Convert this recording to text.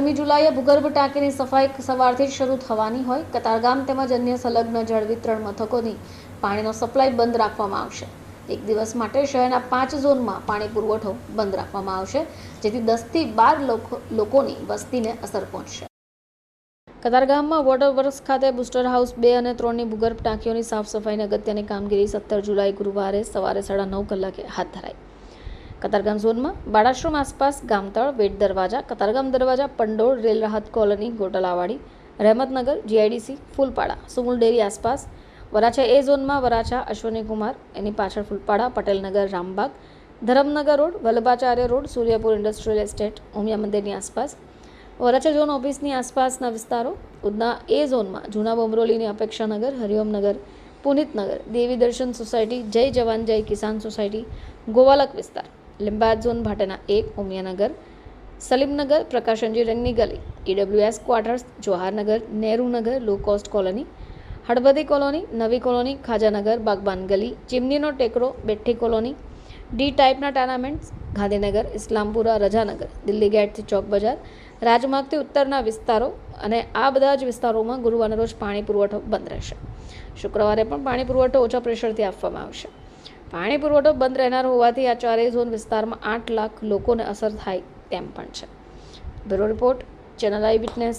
15મી જુલાઈએ ભૂગર્ભ ટાંકીની સફાઈ સવારથી જ શરૂ થવાની હોય. કતારગામ તેમજ અન્ય સંલગ્ન જળ વિતરણ મથકોની પાણીનો સપ્લાય બંધ રાખવામાં આવશે. એક દિવસ માટે શહેરના 5 ઝોનમાં પાણી પુરવઠો બંધ રાખવામાં આવશે, જેથી 10 થી 12 લોકોની વસ્તીને અસર પહોંચશે. કતારગામમાં વોટર વર્ક્સ ખાતે બુસ્ટર હાઉસ 2 અને 3ની ભૂગર્ભ ટાંકીઓની સાફ સફાઈની અગત્યની કામગીરી 17 જુલાઈ ગુરુવારે સવારે 9:30 કલાકે હાથ ધરાઈ. કતારગામ ઝોનમાં બાળાશ્રમ આસપાસ ગામતળ, વેટ દરવાજા, કતારગામ દરવાજા, Pandol, rail Rahat colony, Gotalawadi, Rahematnagar, GIDC, Fulpada, Sumul dairy આસપાસ, વરાછા એ ઝોનમાં વરાછા, અશ્વની કુમાર, એની પાછળ Fulpada, Patelnagar, Rambag, Dharamnagar road, Vallabhacharya road, Suryapur industrial estate, Umiya મંદિરની આસપાસ, વરાછા ઝોન ઓફિસની આસપાસના વિસ્તારો, ઉધના એ ઝોનમાં જૂના બોમરોલીની અપેક્ષાનગર, હરિઓમનગર, પુનિતનગર, દેવી દર્શન સોસાયટી, જય જવાન જય કિસાન સોસાયટી, ગોવાલક વિસ્તાર, લિંબાયત ઝોન ભાટેના 1, ઉમિયાનગર, સલીમનગર, પ્રકાશનજી રંગની ગલી, EWS quarters, Jawaharnagar, Nehrunagar, low cost colony, Halbadi colony, નવી કોલોની, ખાજાનગર, બાગબાન ગલી, ચીમનીનો ટેકરો, બેઠ્ઠી કોલોની, ડી ટાઈપના ટેનામેન્ટ્સ, ગાંધીનગર, ઇસ્લામપુરા, રજાનગર, દિલ્હી ગેટથી ચોક બજાર, રાજમાર્ગથી ઉત્તરના વિસ્તારો અને આ બધા જ વિસ્તારોમાં ગુરુવારના રોજ પાણી પુરવઠો બંધ રહેશે. શુક્રવારે પણ પાણી પુરવઠો ઓછા પ્રેશરથી આપવામાં આવશે. પાણી પુરવઠો બંધ રહેનાર હોવાથી આ ચારેય ઝોન વિસ્તારમાં 8 લાખ લોકોને અસર થાય તેમ પણ છે. બ્યુરો રિપોર્ટ, ચેનલ આઈ વિટનેસ.